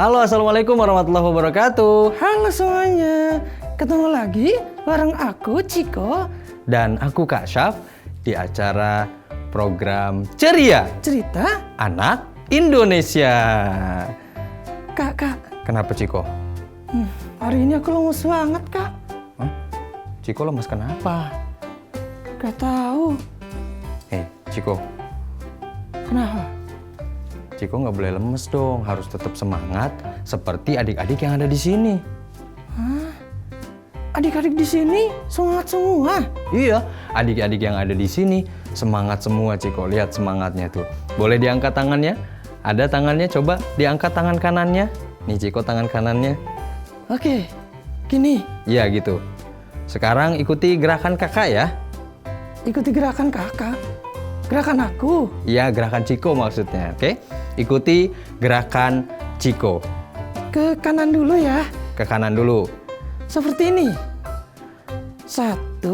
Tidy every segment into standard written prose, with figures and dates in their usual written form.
Halo, assalamualaikum warahmatullahi wabarakatuh. Halo semuanya, ketemu lagi bareng aku Ciko Dan aku Kak Syaf di acara program Ceria cerita. Anak Indonesia. Kak, Kenapa Ciko? hari ini aku lemes banget kak. Hah? Ciko lemes kenapa? Gak tahu Ciko, kenapa. Ciko nggak boleh lemes dong, harus tetap semangat seperti adik-adik yang ada di sini. Adik-adik di sini semangat semua. Iya, adik-adik yang ada di sini semangat semua Ciko. Lihat semangatnya tuh. Boleh diangkat tangannya? Ada tangannya, coba diangkat tangan kanannya. Nih Ciko tangan kanannya. Oke, gini, Iya gitu. Sekarang ikuti gerakan kakak ya. ikuti gerakan kakak. Gerakan aku. Iya, gerakan Ciko maksudnya, oke? Ikuti gerakan Ciko. Ke kanan dulu ya. Ke kanan dulu. Seperti ini. 1,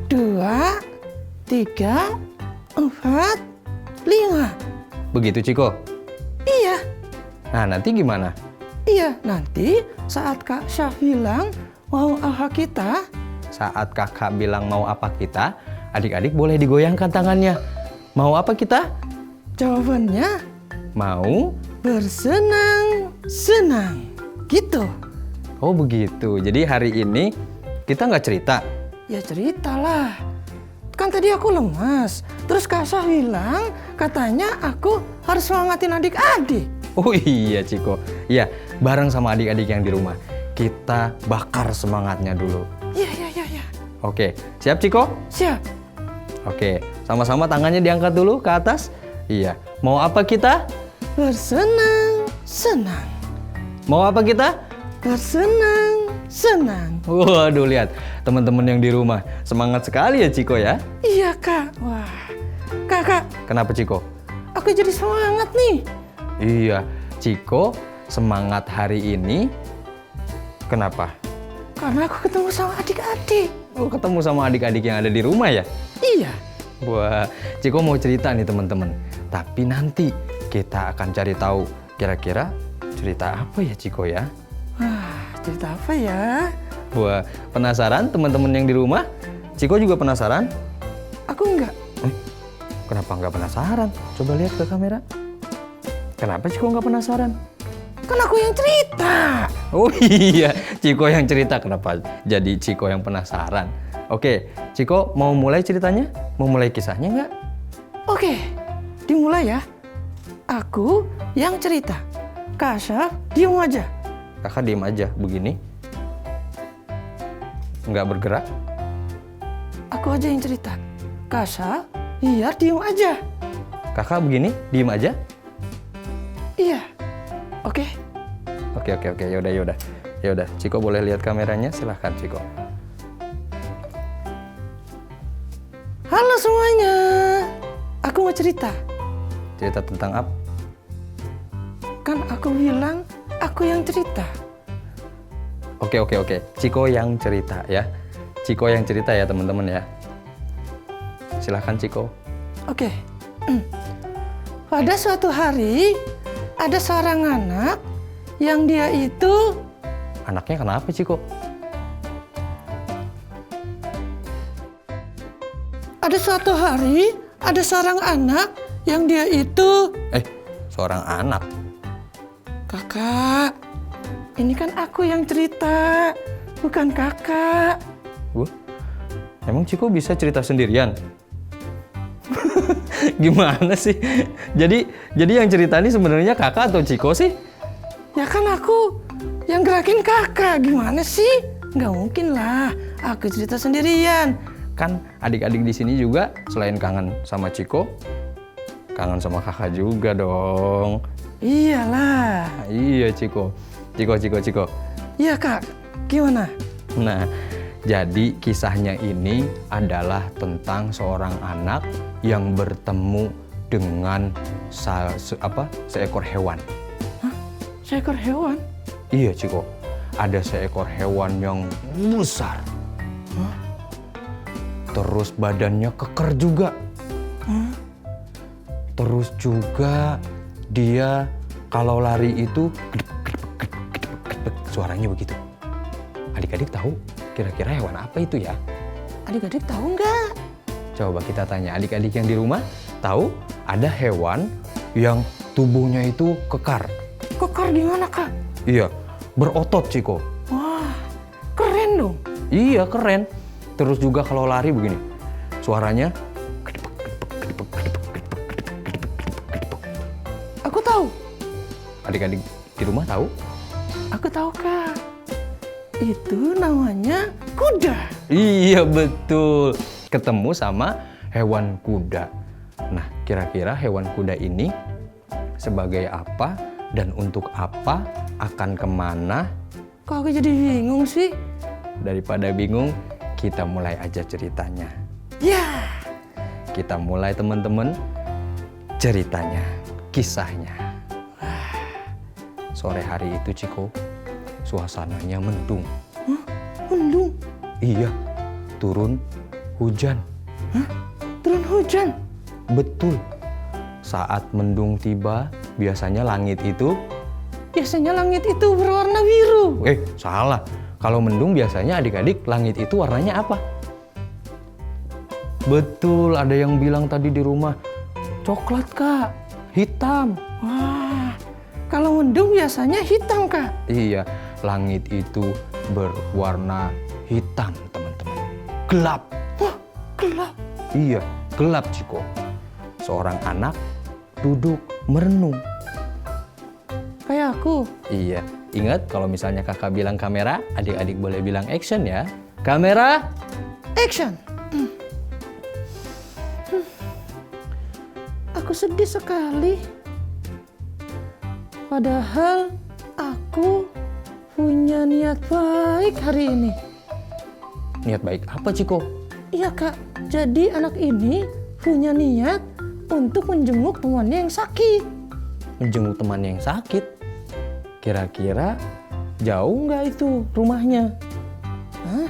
2, 3, 4, 5. Begitu Ciko. Iya. Nah, nanti gimana? Iya, nanti saat Kak Syaf bilang mau aha kita, Saat kakak bilang mau apa kita, adik-adik boleh digoyangkan tangannya. Mau apa kita? jawabannya Mau? bersenang-senang. Gitu. Oh begitu. Jadi hari ini kita nggak cerita. Ya ceritalah. Kan tadi aku lemas. Terus Kak Syaf bilang katanya aku harus semangatin adik-adik. Oh iya Ciko. Iya, bareng sama adik-adik yang di rumah. Kita bakar semangatnya dulu. Iya. Oke, siap Ciko? Siap. Oke, sama-sama tangannya diangkat dulu ke atas. Iya. Mau apa kita? Bersenang-senang. Mau apa kita? Bersenang-senang. Waduh, lihat teman-teman yang di rumah. Semangat sekali ya Ciko ya. Iya Kak. Wah. Kak. Kenapa Ciko? Aku jadi semangat nih. Iya, Ciko semangat hari ini. Kenapa? Karena aku ketemu sama adik-adik. Oh, ketemu sama adik-adik yang ada di rumah ya? Iya. Wah, Ciko mau cerita nih teman-teman. Tapi nanti kita akan cari tahu kira-kira cerita apa ya Ciko ya? Wah, cerita apa ya? Wah, penasaran teman-teman yang di rumah? Ciko juga penasaran? Aku enggak. Kenapa nggak penasaran? Coba lihat ke kamera. Kenapa Ciko nggak penasaran? Kan aku yang cerita. Oh iya, Ciko yang cerita. Kenapa jadi Ciko yang penasaran? Oke, Ciko mau mulai ceritanya? Mau mulai kisahnya nggak? Oke, dimulai ya. Aku yang cerita. Kak Syaf, diem aja. Kakak diem aja begini. Nggak bergerak. Aku aja yang cerita. Kak Syaf, biar diem aja. Kakak begini, diem aja. Iya. Oke. Oke, yaudah. Yaudah, Ciko boleh lihat kameranya? Silahkan Ciko. Halo semuanya. Aku mau cerita. Cerita tentang apa? Kan aku bilang aku yang cerita. Oke. Ciko yang cerita ya. Ciko yang cerita ya teman-teman ya. Silahkan Ciko. Oke. Pada suatu hari ada seorang anak yang dia itu Anaknya kenapa Ciko? ada suatu hari ada seorang anak yang dia itu Seorang anak. kakak. Ini kan aku yang cerita, bukan kakak. Wah, emang Ciko bisa cerita sendirian? Gimana sih? Jadi yang cerita ini sebenarnya kakak atau Ciko sih? Ya kan aku yang gerakin kakak. Gimana sih? Nggak mungkin lah. Aku cerita sendirian. Kan adik-adik di sini juga selain kangen sama Ciko, kangen sama kakak juga dong. Iyalah. Iya Ciko. Ciko. Iya kak. Gimana? Nah, jadi kisahnya ini adalah tentang seorang anak yang bertemu dengan seekor hewan. Hah? Seekor hewan? Iya Ciko, ada seekor hewan yang besar. Terus badannya keker juga. Terus juga dia Kalau lari itu suaranya begitu. Adik-adik tahu kira-kira hewan apa itu ya? Adik-adik tahu nggak? Coba kita tanya adik-adik yang di rumah, tahu ada hewan yang tubuhnya itu kekar. Kekar gimana, Kak? Iya, berotot, Ciko. Wah, keren dong. Iya, keren. Terus juga kalau lari begini, suaranya. Aku tahu. Adik-adik di rumah tahu? Aku tahu, Kak. Itu namanya kuda. Iya, betul. Ketemu sama hewan kuda. Nah, kira-kira hewan kuda ini sebagai apa dan untuk apa, akan kemana? Kok aku jadi bingung sih? Daripada bingung, kita mulai aja ceritanya. Ya, Kita mulai teman-teman ceritanya, kisahnya. Sore hari itu Ciko, suasananya mendung. mendung. Iya, turun hujan. Turun hujan. Betul. Saat mendung tiba, biasanya langit itu... Biasanya langit itu berwarna biru. Salah. Kalau mendung biasanya adik-adik langit itu warnanya apa? Betul, ada yang bilang tadi di rumah. Coklat, Kak. Hitam. Wah, kalau mendung biasanya hitam, Kak. Iya, langit itu berwarna hitam, teman-teman. Gelap. Wah, gelap. Iya, gelap, Ciko. Seorang anak duduk merenung. Kayak aku. Iya, ingat kalau misalnya kakak bilang kamera, adik-adik boleh bilang action ya. Kamera, Action. Aku sedih sekali. Padahal aku punya niat baik hari ini. niat baik apa, Ciko? Iya, Kak. Jadi anak ini punya niat untuk menjenguk temannya yang sakit. Menjenguk temannya yang sakit. Kira-kira jauh nggak itu rumahnya? Hah?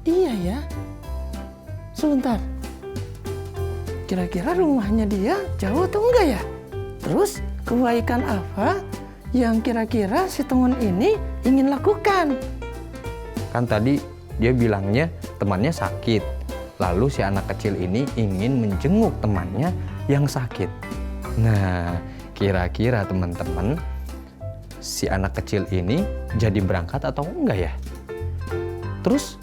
Iya ya. Sebentar. Kira-kira rumahnya dia jauh atau enggak ya? Terus kebaikan apa yang kira-kira si teman ini ingin lakukan? Kan tadi dia bilangnya temannya sakit. Lalu si anak kecil ini ingin menjenguk temannya yang sakit. Nah, kira-kira teman-teman, si anak kecil ini jadi berangkat atau enggak ya? Terus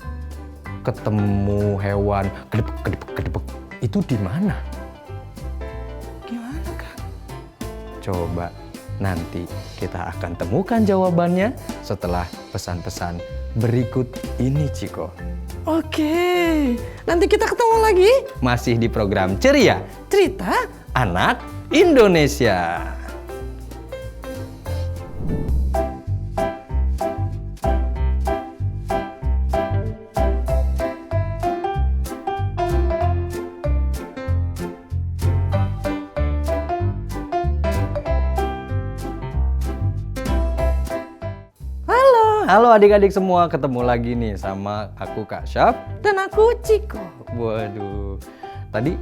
ketemu hewan kedepek itu di mana? Gimana, Kak? Coba nanti kita akan temukan jawabannya setelah pesan-pesan berikut ini, Ciko. Oke, nanti kita ketemu lagi. Masih di program Ceria Cerita Anak Indonesia. Halo adik-adik semua, ketemu lagi nih sama aku Kak Syaf. dan aku Ciko. Waduh, tadi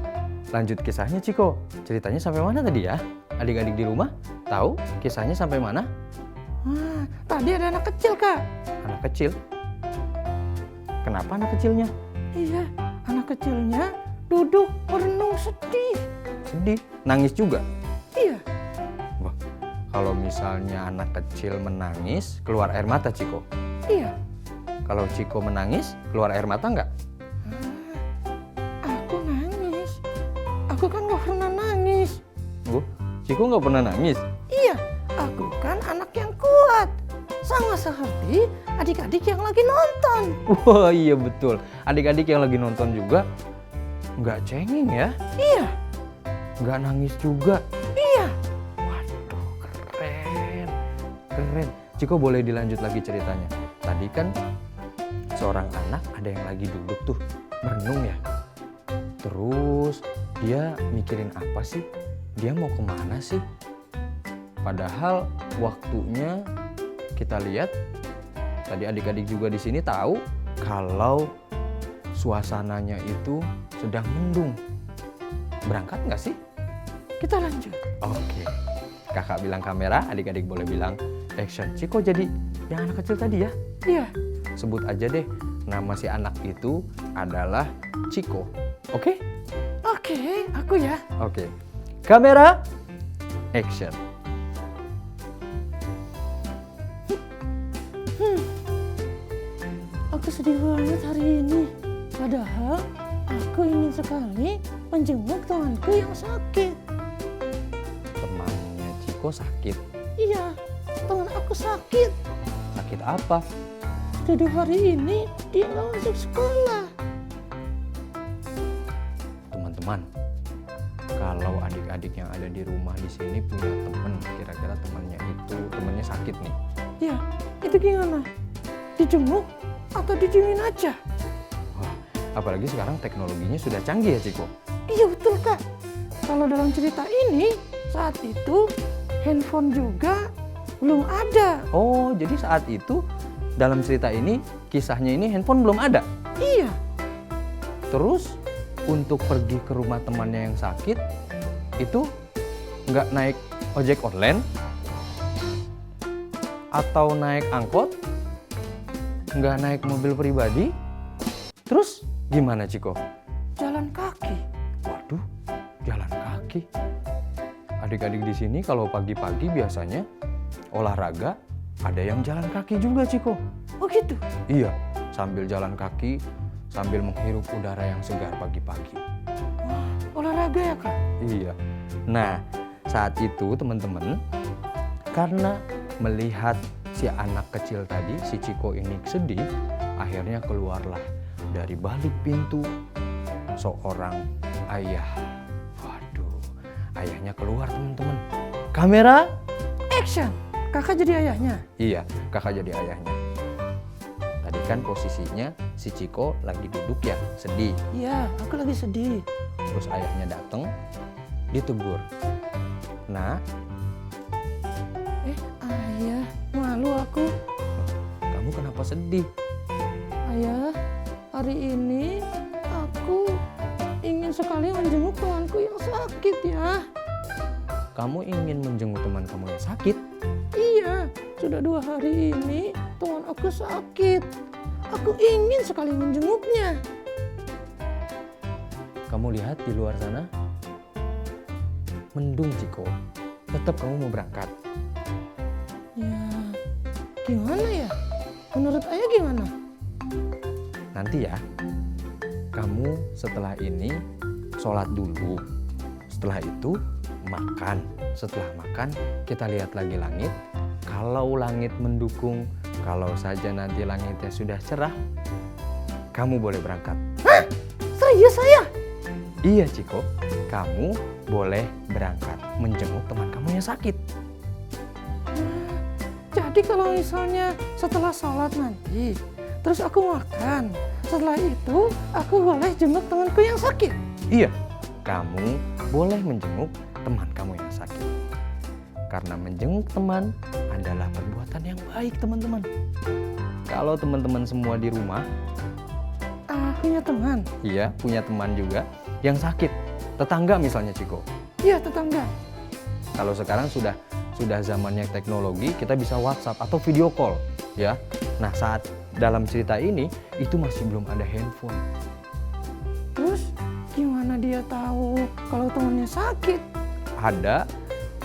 lanjut kisahnya Ciko. Ceritanya sampai mana tadi ya? Adik-adik di rumah tahu kisahnya sampai mana? Wah, tadi ada anak kecil, Kak. Anak kecil. Kenapa anak kecilnya? Iya, anak kecilnya duduk merenung sedih. Sedih, nangis juga. Iya, Wah, kalau misalnya anak kecil menangis, keluar air mata Ciko. iya. Kalau Ciko menangis, keluar air mata nggak? Aku nangis. Aku kan gak pernah nangis. Ciko nggak pernah nangis. Iya, aku kan anak yang kuat. Sama seperti adik-adik yang lagi nonton. Wah iya betul. Adik-adik yang lagi nonton juga nggak cengeng ya? Iya, Nggak nangis juga. iya. Waduh, keren. Keren. Ciko boleh dilanjut lagi ceritanya. Tadi kan seorang anak ada yang lagi duduk tuh, merenung ya. Terus dia mikirin apa sih? Dia mau kemana sih? Padahal waktunya kita lihat, tadi adik-adik juga di sini tahu kalau suasananya itu sedang mendung. Berangkat nggak sih? Kita lanjut. Oke. Kakak bilang kamera, adik-adik boleh bilang action. Ciko jadi yang anak kecil tadi ya? Iya. Sebut aja deh, nama si anak itu adalah Ciko. Oke? Oke, aku ya. Oke. Kamera, action. Aku sedih banget hari ini. Padahal aku ingin sekali menjenguk temanku yang sakit. Temannya Ciko sakit. Iya, teman aku sakit. Sakit apa? Jadi hari ini dia nggak masuk sekolah. Teman-teman, kalau adik-adik yang ada di rumah di sini punya teman, kira-kira temannya sakit nih. Ya, itu gimana? Dijenguk atau didiemin aja? Wah, apalagi sekarang teknologinya sudah canggih ya Ciko. Iya betul Kak. Kalau dalam cerita ini, saat itu handphone juga belum ada. Oh, jadi saat itu dalam cerita ini, kisahnya ini handphone belum ada. Iya. Terus untuk pergi ke rumah temannya yang sakit, itu nggak naik ojek online atau naik angkot, nggak naik mobil pribadi. Terus gimana Ciko? Jalan kaki. Waduh, jalan kaki. Adik-adik di sini kalau pagi-pagi biasanya olahraga, ada yang jalan kaki juga Ciko. Oh gitu? Iya, sambil jalan kaki, sambil menghirup udara yang segar pagi-pagi. Wah, olahraga ya Kak? Iya. Nah, saat itu teman-teman, karena melihat si anak kecil tadi, si Ciko ini sedih, akhirnya keluarlah dari balik pintu seorang ayah. Waduh, ayahnya keluar teman-teman. Kamera, Action. Kakak jadi ayahnya? iya, kakak jadi ayahnya. Tadi kan posisinya si Ciko lagi duduk ya, sedih. Iya, aku lagi sedih. Terus ayahnya datang, ditegur. Nah, Ayah, malu aku. kamu kenapa sedih? Ayah, hari ini aku ingin sekali menjenguk temanku yang sakit ya. Kamu ingin menjenguk teman kamu yang sakit? Iya, sudah 2 hari ini teman aku sakit. Aku ingin sekali menjenguknya. Kamu lihat di luar sana, mendung Ciko. Tetap kamu mau berangkat. Ya, gimana ya? Menurut ayah gimana? Nanti ya, kamu setelah ini sholat dulu. Setelah itu makan. Setelah makan kita lihat lagi langit. Kalau langit mendukung, kalau saja nanti langitnya sudah cerah, kamu boleh berangkat. Hah? Serius ayah? Iya Ciko, kamu boleh berangkat menjenguk teman kamu yang sakit. Jadi kalau misalnya setelah sholat nanti, terus aku makan. Setelah itu aku boleh jenguk temanku yang sakit. Iya, kamu boleh menjenguk teman kamu yang sakit. Karena menjenguk teman adalah perbuatan yang baik teman-teman. Kalau teman-teman semua di rumah, Punya teman? iya punya teman juga yang sakit. Tetangga misalnya Ciko. Iya, tetangga. Kalau sekarang sudah zamannya teknologi, kita bisa WhatsApp atau video call, ya. Nah, saat dalam cerita ini itu masih belum ada handphone. Terus gimana dia tahu kalau temannya sakit? Ada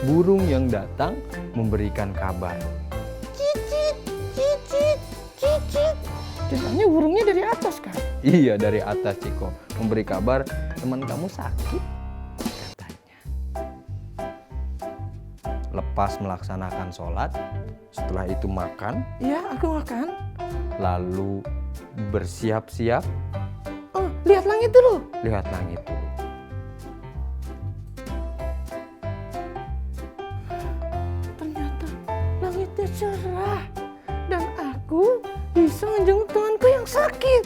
burung yang datang memberikan kabar. Cicit, cicit, cicit. Ceritanya burungnya dari atas kan? Iya, dari atas Ciko, memberi kabar teman kamu sakit katanya. Lepas melaksanakan sholat, setelah itu makan, Iya, aku makan. lalu bersiap-siap, Oh, lihat langit dulu. lihat langit dulu. Ternyata langitnya cerah. Dan aku bisa menjenguk temanku yang sakit.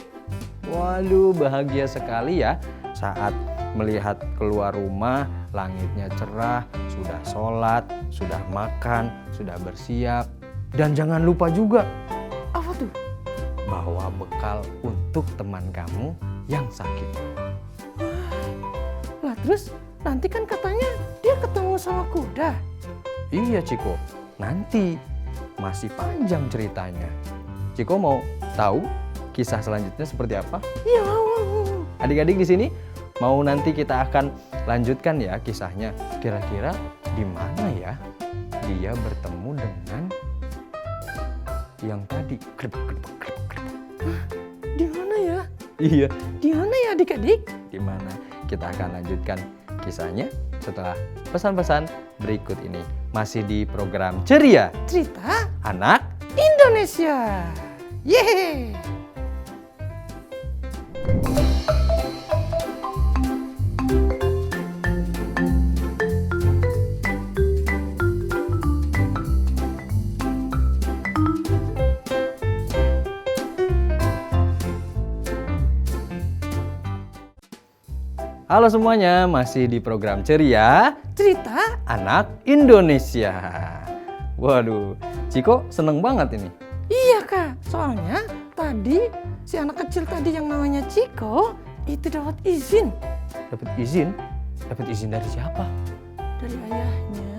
Waduh, bahagia sekali ya saat melihat keluar rumah, langitnya cerah, sudah sholat, sudah makan, sudah bersiap. Dan jangan lupa juga Apa tuh? bawa bekal untuk teman kamu yang sakit. Lah terus nanti kan katanya dia ketemu sama kuda. Iya Ciko, nanti masih panjang ceritanya. Ciko mau tahu kisah selanjutnya seperti apa? Iya, mau. Adik-adik di sini mau nanti kita akan lanjutkan ya kisahnya. Kira-kira di mana ya dia bertemu dengan yang tadi? Di mana ya? Iya, Di mana ya adik-adik? di mana? Kita akan lanjutkan kisahnya setelah pesan-pesan berikut ini. Masih di program Ceria Cerita Anak. Indonesia. Yeay. Halo semuanya, masih di program Ceria Cerita Anak Indonesia. Waduh, Ciko seneng banget ini. Iya kak, soalnya tadi si anak kecil tadi yang namanya Ciko itu dapat izin Dapat izin? Dapat izin dari siapa? dari ayahnya.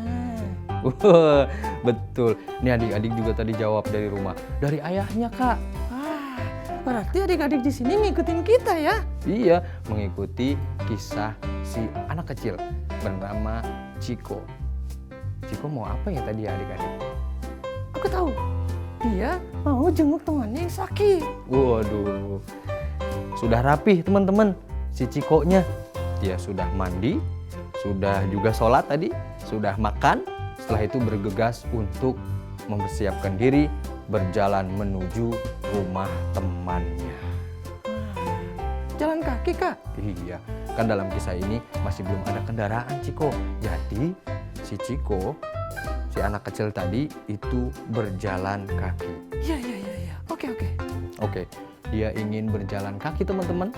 Wah, betul. Ini adik-adik juga tadi jawab dari rumah. Dari ayahnya, Kak. Wah, berarti adik-adik di sini ngikutin kita ya? Iya, mengikuti kisah si anak kecil bernama Ciko. Ciko mau apa ya tadi adik-adik? Aku tahu, dia mau jenguk temannya yang sakit. Waduh, sudah rapih teman-teman si Cikonya. Dia sudah mandi, sudah juga sholat tadi, sudah makan. Setelah itu bergegas untuk mempersiapkan diri berjalan menuju rumah temannya. Jalan kaki kak? Iya, kan dalam kisah ini masih belum ada kendaraan Ciko. Jadi si Ciko, si anak kecil tadi itu berjalan kaki. Iya. Oke. Oke, dia ingin berjalan kaki teman-teman,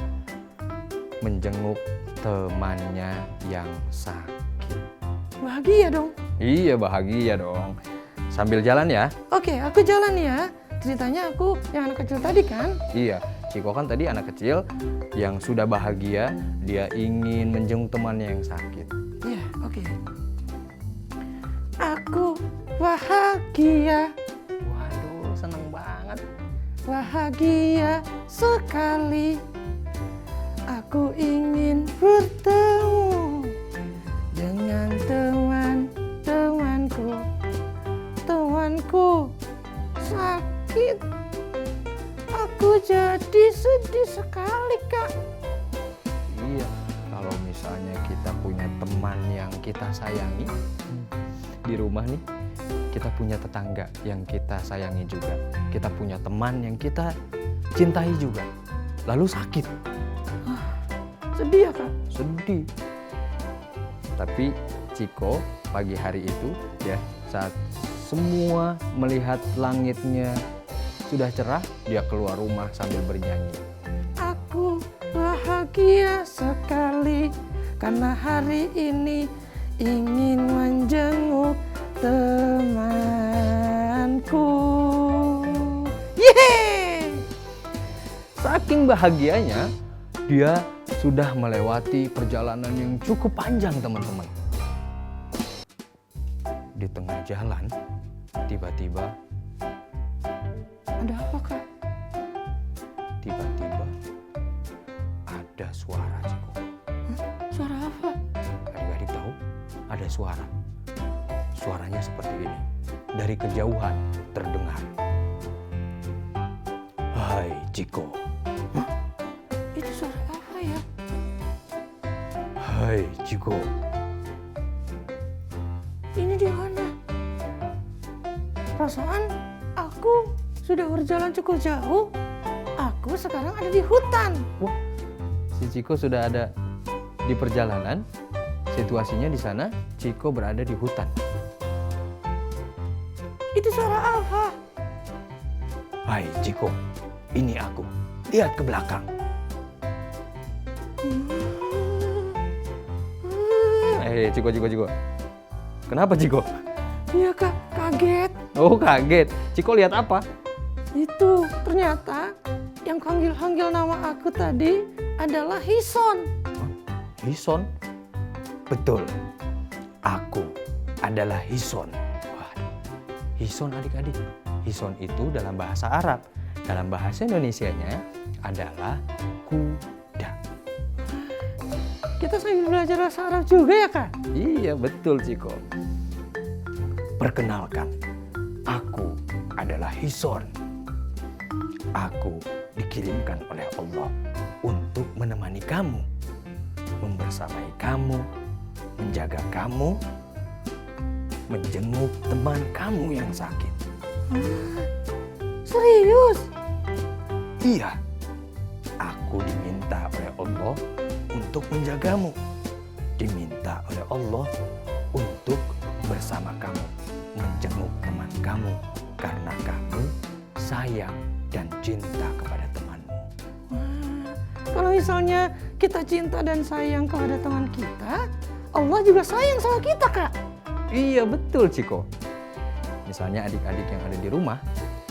menjenguk temannya yang sakit. Bahagia dong. Iya, bahagia dong. Sambil jalan ya. Oke, aku jalan ya. Ceritanya aku yang anak kecil tadi kan? Iya, Ciko kan tadi anak kecil yang sudah bahagia, dia ingin menjenguk temannya yang sakit. Iya, oke. Aku bahagia, Waduh, seneng banget. bahagia sekali. Aku ingin bertemu dengan teman-temanku. Temanku sakit. Aku jadi sedih sekali, Kak. Iya, kalau misalnya kita punya teman yang kita sayangi di rumah nih, kita punya tetangga yang kita sayangi juga, kita punya teman yang kita cintai juga, lalu sakit, Sedih ya, Kak? sedih. Tapi Ciko pagi hari itu ya, saat semua melihat langitnya sudah cerah, dia keluar rumah sambil bernyanyi. Aku bahagia sekali karena hari ini ingin menjenguk temanku. Yeay! Saking bahagianya, dia sudah melewati perjalanan yang cukup panjang teman-teman. Di tengah jalan, tiba-tiba Ada apa, Kak? Tiba-tiba ada suara Ciko. Suara apa? Adik-adik tahu? Ada suara. Suaranya seperti ini. Dari kejauhan terdengar. Hai Ciko. Itu suara apa ya? Hai Ciko. Ini di mana? Perasaan aku sudah berjalan cukup jauh. Aku sekarang ada di hutan. Wah, si Ciko sudah ada di perjalanan. Situasinya di sana, Ciko berada di hutan. Itu suara apa? Hai Ciko, ini aku. Lihat ke belakang. Ciko. Kenapa Ciko? Iya, Kak, kaget. Oh, kaget. Ciko lihat apa? Itu ternyata yang panggil-panggil nama aku tadi adalah Hison. Hison? Betul. Aku adalah hison. Wah, hison adik-adik. Hison itu dalam bahasa Arab. Dalam bahasa Indonesianya adalah kuda. Kita sambil belajar bahasa Arab juga ya Kak? Iya betul Ciko. Perkenalkan, aku adalah hison. Aku dikirimkan oleh Allah untuk menemani kamu, membersamai kamu, menjaga kamu, menjenguk teman kamu yang sakit. Serius? Iya, aku diminta oleh Allah untuk menjagamu, diminta oleh Allah untuk bersama kamu, menjenguk teman kamu, karena kamu sayang dan cinta kepada temanmu. Kalau misalnya kita cinta dan sayang kepada teman kita, Allah juga sayang sama kita Kak. Iya betul Ciko. Misalnya adik-adik yang ada di rumah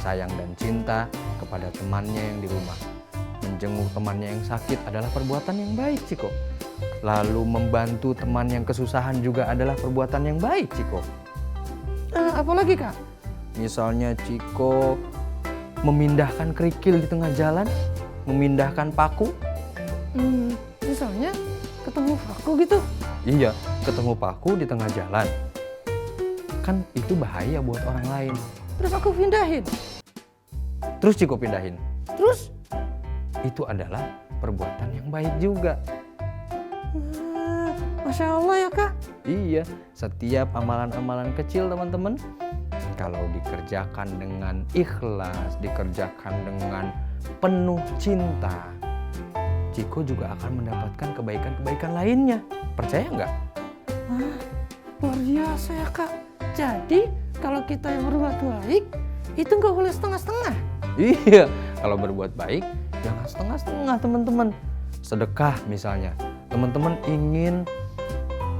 sayang dan cinta kepada temannya yang di rumah. Menjenguk temannya yang sakit adalah perbuatan yang baik Ciko. Lalu membantu teman yang kesusahan juga adalah perbuatan yang baik Ciko. Apalagi Kak? Misalnya Ciko memindahkan kerikil di tengah jalan, memindahkan paku. Misalnya ketemu paku gitu. Iya, ketemu paku di tengah jalan. Kan itu bahaya buat orang lain. Terus aku pindahin. Terus Ciko pindahin. Terus? Itu adalah perbuatan yang baik juga. Masya Allah ya Kak. Iya, setiap amalan-amalan kecil teman-teman, kalau dikerjakan dengan ikhlas, dikerjakan dengan penuh cinta, Ciko juga akan mendapatkan kebaikan-kebaikan lainnya. Percaya nggak? Luar biasa ya Kak. Jadi kalau kita yang berbuat baik, itu nggak boleh setengah-setengah. Iya, kalau berbuat baik jangan setengah-setengah teman-teman. Sedekah misalnya, teman-teman ingin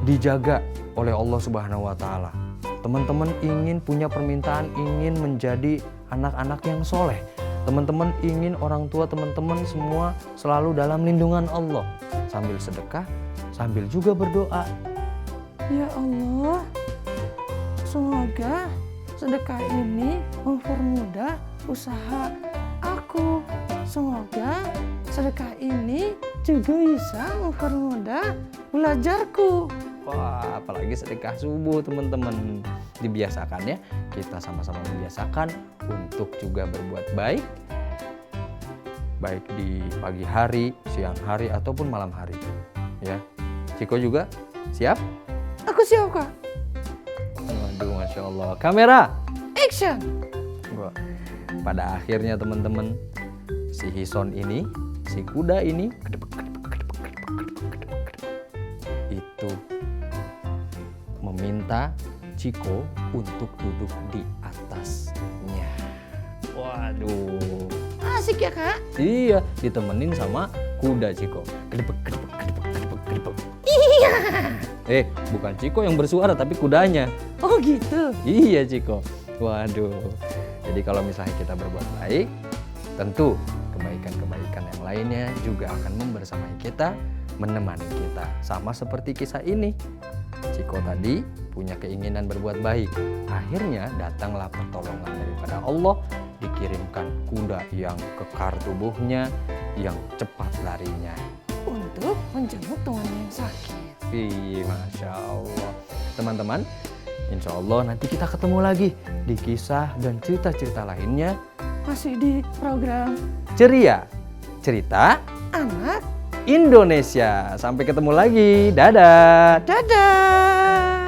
dijaga oleh Allah Subhanahu wa Ta'ala. Teman-teman ingin punya permintaan, ingin menjadi anak-anak yang soleh. Teman-teman ingin orang tua teman-teman semua selalu dalam lindungan Allah. Sambil sedekah, sambil juga berdoa. Ya Allah, semoga sedekah ini mempermudah usaha aku. Semoga sedekah ini juga bisa mempermudah belajarku. Wah, apalagi sedekah subuh teman-teman. Dibiasakan ya, kita sama-sama membiasakan untuk juga berbuat baik. Baik di pagi hari, siang hari, ataupun malam hari. Ya, Ciko juga siap? Aku siap Kak. Waduh, Masya Allah. Kamera! Action! Wah, pada akhirnya teman-teman, si Hison ini, si kuda ini, itu meminta Ciko untuk duduk di atasnya. Waduh. Asik ya Kak? Iya, ditemenin sama kuda Ciko. Kedepek, kedepek, kedepek, kedepek, kedepek. Iya. Bukan Ciko yang bersuara, tapi kudanya. Oh gitu? Iya Ciko. Waduh. Jadi kalau misalnya kita berbuat baik, tentu kebaikan-kebaikan yang lainnya juga akan membersamai kita, menemani kita. Sama seperti kisah ini. Ciko tadi punya keinginan berbuat baik. Akhirnya datanglah pertolongan daripada Allah. Dikirimkan kuda yang kekar tubuhnya, yang cepat larinya. Untuk menjenguk temannya yang sakit. Masya Allah. Teman-teman, insya Allah nanti kita ketemu lagi di kisah dan cerita-cerita lainnya. Masih di program Ceria, cerita Anak Indonesia. Sampai ketemu lagi. Dadah. Dadah.